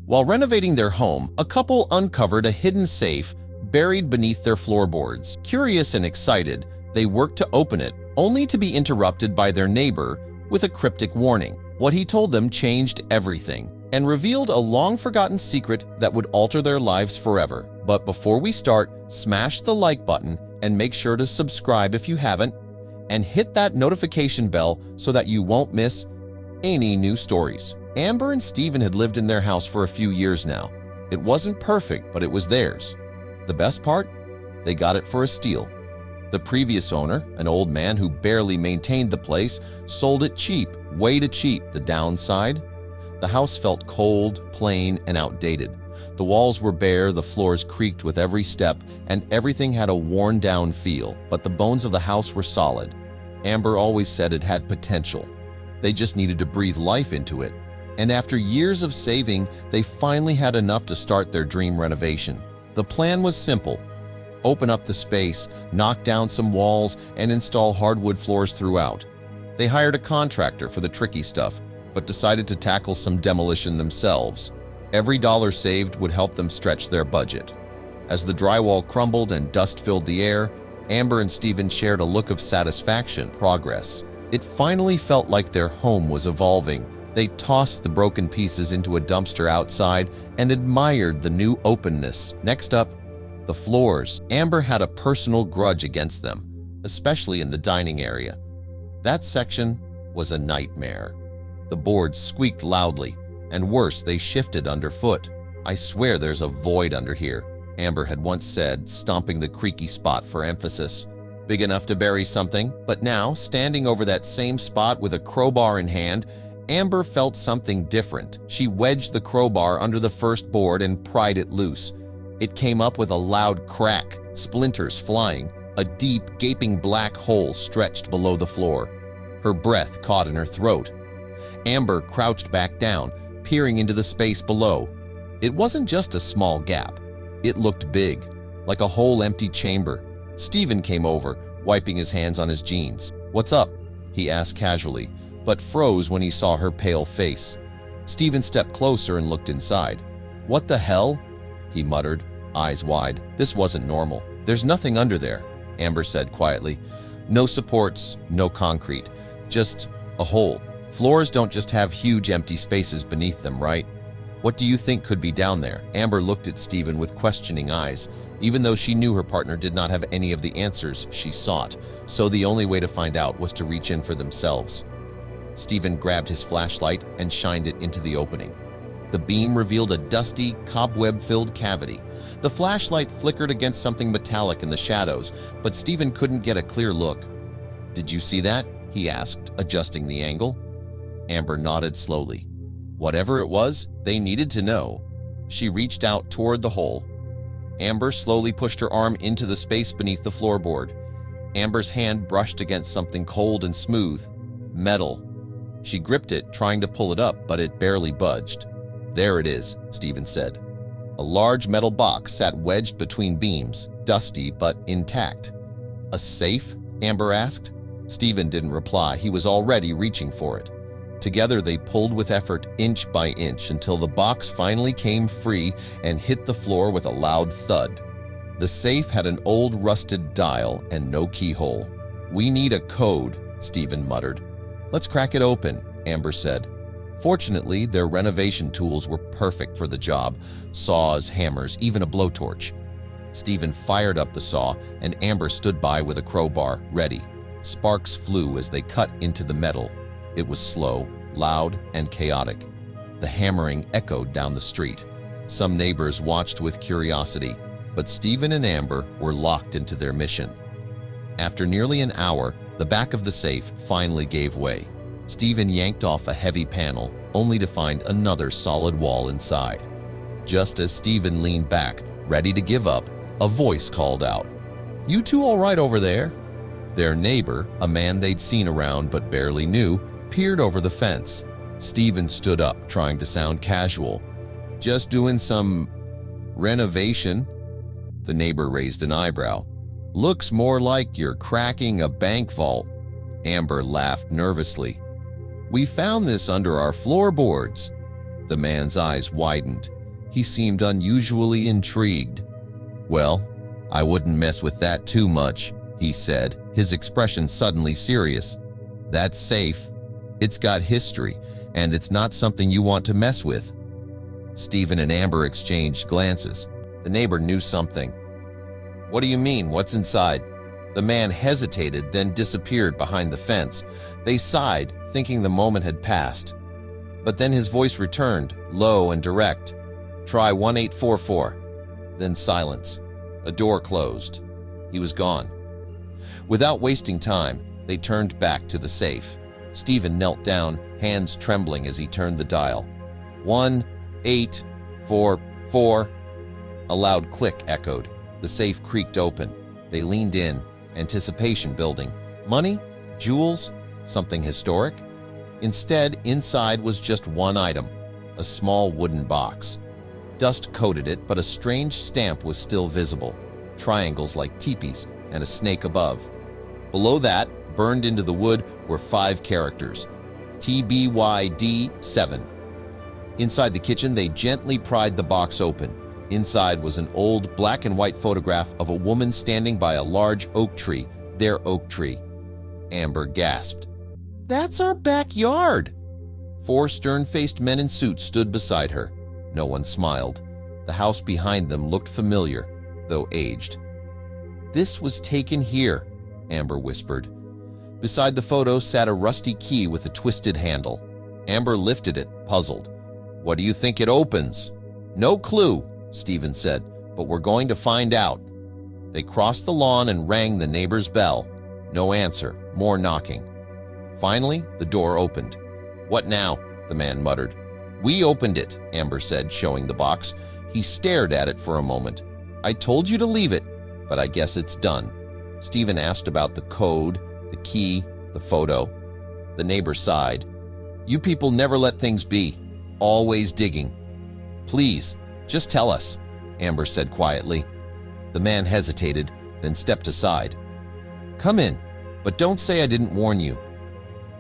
While renovating their home, a couple uncovered a hidden safe buried beneath their floorboards. Curious and excited, they worked to open it, only to be interrupted by their neighbor with a cryptic warning. What he told them changed everything and revealed a long-forgotten secret that would alter their lives forever. But before we start, smash the like button and make sure to subscribe if you haven't, and hit that notification bell so that you won't miss any new stories. Amber and Steven had lived in their house for a few years now. It wasn't perfect, but it was theirs. The best part? They got it for a steal. The previous owner, an old man who barely maintained the place, sold it cheap, way too cheap. The downside? The house felt cold, plain, and outdated. The walls were bare, the floors creaked with every step, and everything had a worn-down feel, but the bones of the house were solid. Amber always said it had potential. They just needed to breathe life into it. And after years of saving, they finally had enough to start their dream renovation. The plan was simple. Open up the space, knock down some walls, and install hardwood floors throughout. They hired a contractor for the tricky stuff, but decided to tackle some demolition themselves. Every dollar saved would help them stretch their budget. As the drywall crumbled and dust filled the air, Amber and Steven shared a look of satisfaction, progress. It finally felt like their home was evolving. They tossed the broken pieces into a dumpster outside and admired the new openness. Next up, the floors. Amber had a personal grudge against them, especially in the dining area. That section was a nightmare. The boards squeaked loudly, and worse, they shifted underfoot. "I swear there's a void under here," Amber had once said, stomping the creaky spot for emphasis. Big enough to bury something, but now, standing over that same spot with a crowbar in hand, Amber felt something different. She wedged the crowbar under the first board and pried it loose. It came up with a loud crack, splinters flying. A deep, gaping black hole stretched below the floor. Her breath caught in her throat. Amber crouched back down, peering into the space below. It wasn't just a small gap. It looked big, like a whole empty chamber. Steven came over, wiping his hands on his jeans. "What's up?" he asked casually, but froze when he saw her pale face. Steven stepped closer and looked inside. "What the hell?" he muttered, eyes wide. This wasn't normal. "There's nothing under there," Amber said quietly. "No supports, no concrete, just a hole. Floors don't just have huge empty spaces beneath them, right? What do you think could be down there?" Amber looked at Steven with questioning eyes, even though she knew her partner did not have any of the answers she sought, so the only way to find out was to reach in for themselves. Steven grabbed his flashlight and shined it into the opening. The beam revealed a dusty, cobweb-filled cavity. The flashlight flickered against something metallic in the shadows, but Steven couldn't get a clear look. "Did you see that?" he asked, adjusting the angle. Amber nodded slowly. Whatever it was, they needed to know. She reached out toward the hole. Amber slowly pushed her arm into the space beneath the floorboard. Amber's hand brushed against something cold and smooth. Metal. She gripped it, trying to pull it up, but it barely budged. "There it is," Steven said. A large metal box sat wedged between beams, dusty but intact. "A safe?" Amber asked. Steven didn't reply. He was already reaching for it. Together they pulled with effort, inch by inch, until the box finally came free and hit the floor with a loud thud. The safe had an old rusted dial and no keyhole. "We need a code," Steven muttered. "Let's crack it open," Amber said. Fortunately, their renovation tools were perfect for the job. Saws, hammers, even a blowtorch. Steven fired up the saw, and Amber stood by with a crowbar, ready. Sparks flew as they cut into the metal. It was slow, loud, and chaotic. The hammering echoed down the street. Some neighbors watched with curiosity, but Steven and Amber were locked into their mission. After nearly an hour, the back of the safe finally gave way. Steven yanked off a heavy panel, only to find another solid wall inside. Just as Steven leaned back, ready to give up, a voice called out, "You two all right over there?" Their neighbor, a man they'd seen around but barely knew, peered over the fence. Steven stood up, trying to sound casual. "Just doing some renovation." The neighbor raised an eyebrow. "Looks more like you're cracking a bank vault." Amber laughed nervously. "We found this under our floorboards." The man's eyes widened. He seemed unusually intrigued. "Well, I wouldn't mess with that too much," he said, his expression suddenly serious. "That's safe. It's got history, and it's not something you want to mess with." Stephen and Amber exchanged glances. The neighbor knew something. "What do you mean? What's inside?" The man hesitated, then disappeared behind the fence. They sighed, thinking the moment had passed. But then his voice returned, low and direct. "Try 1844. Then silence. A door closed. He was gone. Without wasting time, they turned back to the safe. Stephen knelt down, hands trembling as he turned the dial. 1844. A loud click echoed. The safe creaked open. They leaned in, anticipation building. Money? Jewels? Something historic? Instead, inside was just one item, a small wooden box. Dust coated it, but a strange stamp was still visible, triangles like teepees and a snake above. Below that, burned into the wood, were 5 characters, TBYD7. Inside the kitchen, they gently pried the box open. Inside was an old black and white photograph of a woman standing by a large oak tree, their oak tree. Amber gasped. "That's our backyard!" 4 stern-faced men in suits stood beside her. No one smiled. The house behind them looked familiar, though aged. "This was taken here," Amber whispered. Beside the photo sat a rusty key with a twisted handle. Amber lifted it, puzzled. "What do you think it opens?" "No clue," Stephen said, "but we're going to find out." They crossed the lawn and rang the neighbor's bell. No answer, more knocking. Finally, the door opened. "What now?" the man muttered. "We opened it," Amber said, showing the box. He stared at it for a moment. "I told you to leave it, but I guess it's done." Stephen asked about the code, the key, the photo. The neighbor sighed. "You people never let things be. Always digging." "Please, just tell us," Amber said quietly. The man hesitated, then stepped aside. "Come in, but don't say I didn't warn you."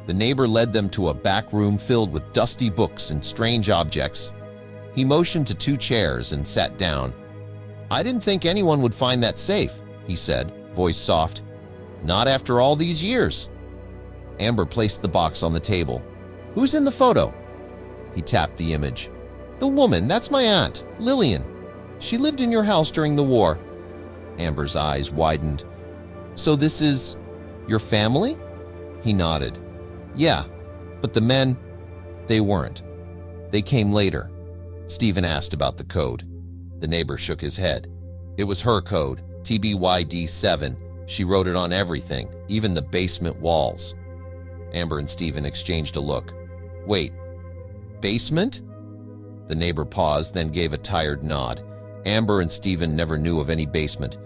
The neighbor led them to a back room filled with dusty books and strange objects. He motioned to 2 chairs and sat down. "I didn't think anyone would find that safe," he said, voice soft. "Not after all these years." Amber placed the box on the table. "Who's in the photo?" He tapped the image. "The woman, that's my aunt, Lillian. She lived in your house during the war." Amber's eyes widened. "So this is your family?" He nodded. "Yeah, but the men, they weren't. They came later." Stephen asked about the code. The neighbor shook his head. "It was her code, TBYD7. She wrote it on everything, even the basement walls." Amber and Stephen exchanged a look. "Wait, basement?" The neighbor paused, then gave a tired nod. Amber and Stephen never knew of any basement.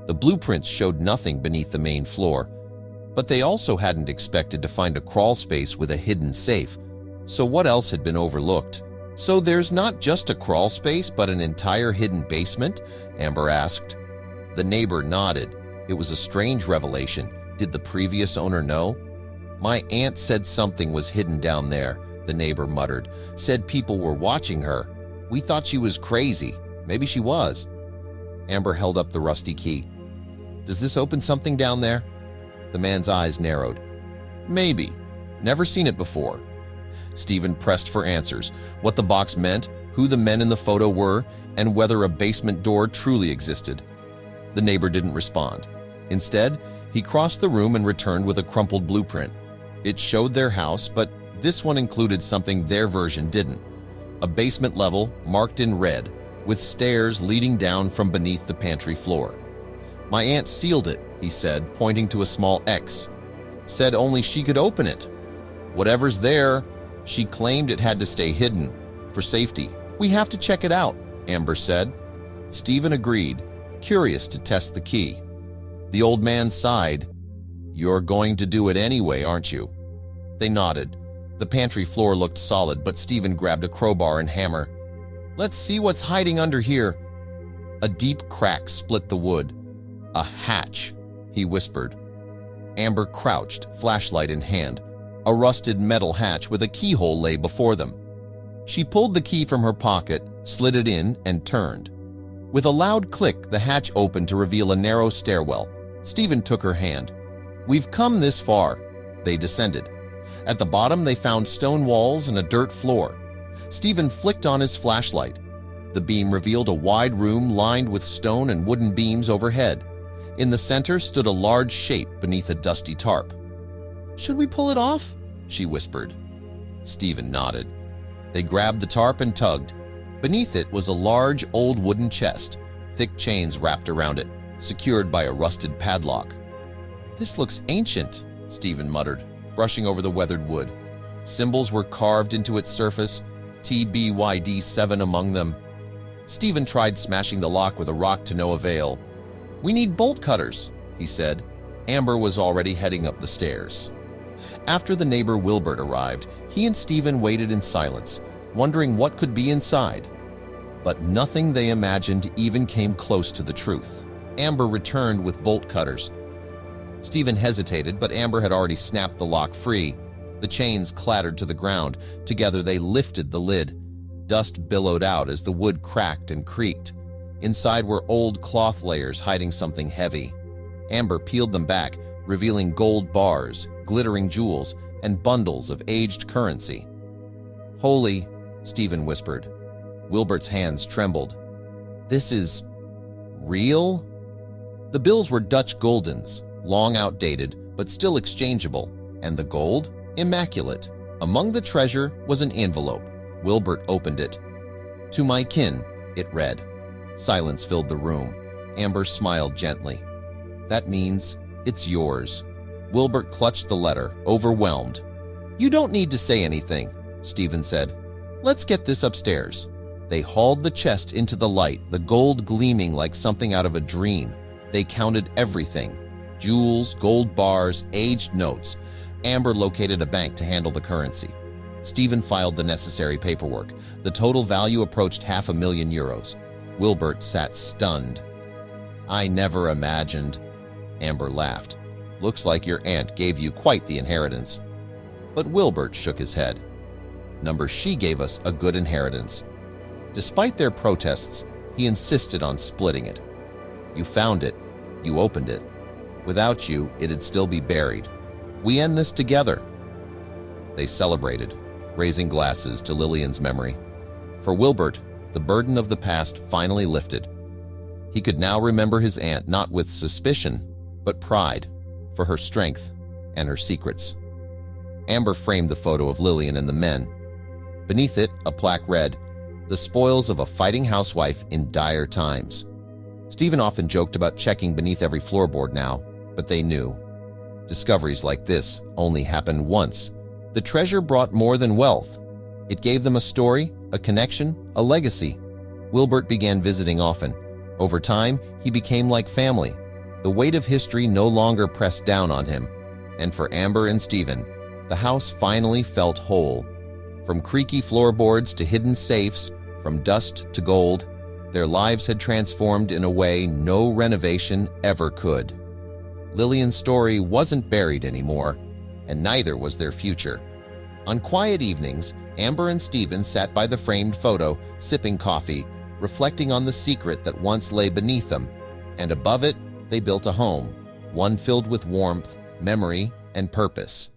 The blueprints showed nothing beneath the main floor. But they also hadn't expected to find a crawl space with a hidden safe. So what else had been overlooked? "So there's not just a crawl space, but an entire hidden basement?" Amber asked. The neighbor nodded. It was a strange revelation. Did the previous owner know? "My aunt said something was hidden down there," the neighbor muttered. "Said people were watching her. We thought she was crazy. Maybe she was." Amber held up the rusty key. "Does this open something down there?" The man's eyes narrowed. "Maybe. Never seen it before." Stephen pressed for answers. What the box meant, who the men in the photo were, and whether a basement door truly existed. The neighbor didn't respond. Instead, he crossed the room and returned with a crumpled blueprint. It showed their house, but this one included something their version didn't. A basement level marked in red, with stairs leading down from beneath the pantry floor. "My aunt sealed it," he said, pointing to a small X. "Said only she could open it. Whatever's there, she claimed it had to stay hidden, for safety." "We have to check it out," Amber said. Stephen agreed, curious to test the key. The old man sighed. "You're going to do it anyway, aren't you?" They nodded. The pantry floor looked solid, but Stephen grabbed a crowbar and hammer. "Let's see what's hiding under here." A deep crack split the wood. "A hatch," he whispered. Amber crouched, flashlight in hand. A rusted metal hatch with a keyhole lay before them. She pulled the key from her pocket, slid it in, and turned. With a loud click, the hatch opened to reveal a narrow stairwell. Stephen took her hand. "We've come this far." They descended. At the bottom, they found stone walls and a dirt floor. Stephen flicked on his flashlight. The beam revealed a wide room lined with stone and wooden beams overhead. In the center stood a large shape beneath a dusty tarp. "Should we pull it off?" she whispered. Stephen nodded. They grabbed the tarp and tugged. Beneath it was a large, old wooden chest, thick chains wrapped around it, secured by a rusted padlock. "This looks ancient," Stephen muttered, brushing over the weathered wood. Symbols were carved into its surface, TBYD7 among them. Stephen tried smashing the lock with a rock to no avail. "We need bolt cutters," he said. Amber was already heading up the stairs. After the neighbor Wilbert arrived, he and Stephen waited in silence, wondering what could be inside. But nothing they imagined even came close to the truth. Amber returned with bolt cutters. Stephen hesitated, but Amber had already snapped the lock free. The chains clattered to the ground. Together they lifted the lid. Dust billowed out as the wood cracked and creaked. Inside were old cloth layers hiding something heavy. Amber peeled them back, revealing gold bars, glittering jewels, and bundles of aged currency. "Holy," Stephen whispered. Wilbert's hands trembled. "This is real?" The bills were Dutch guldens, long outdated, but still exchangeable, and the gold, immaculate. Among the treasure was an envelope. Wilbert opened it. "To my kin," it read. Silence filled the room. Amber smiled gently. "That means it's yours." Wilbert clutched the letter, overwhelmed. "You don't need to say anything," Stephen said. "Let's get this upstairs." They hauled the chest into the light, the gold gleaming like something out of a dream. They counted everything: jewels, gold bars, aged notes. Amber located a bank to handle the currency. Stephen filed the necessary paperwork. The total value approached €500,000. Wilbert sat stunned. "I never imagined." Amber laughed. "Looks like your aunt gave you quite the inheritance." But Wilbert shook his head. She gave us a good inheritance." Despite their protests, he insisted on splitting it. "You found it. You opened it. Without you, it'd still be buried. We end this together." They celebrated, raising glasses to Lillian's memory. For Wilbert, the burden of the past finally lifted. He could now remember his aunt not with suspicion, but pride, for her strength and her secrets. Amber framed the photo of Lillian and the men. Beneath it, a plaque read, "The spoils of a fighting housewife in dire times." Stephen often joked about checking beneath every floorboard now, but they knew. Discoveries like this only happened once. The treasure brought more than wealth. It gave them a story, a connection, a legacy. Wilbert began visiting often. Over time, he became like family. The weight of history no longer pressed down on him. And for Amber and Stephen, the house finally felt whole. From creaky floorboards to hidden safes, from dust to gold, their lives had transformed in a way no renovation ever could. Lillian's story wasn't buried anymore, and neither was their future. On quiet evenings, Amber and Stephen sat by the framed photo, sipping coffee, reflecting on the secret that once lay beneath them, and above it, they built a home, one filled with warmth, memory, and purpose.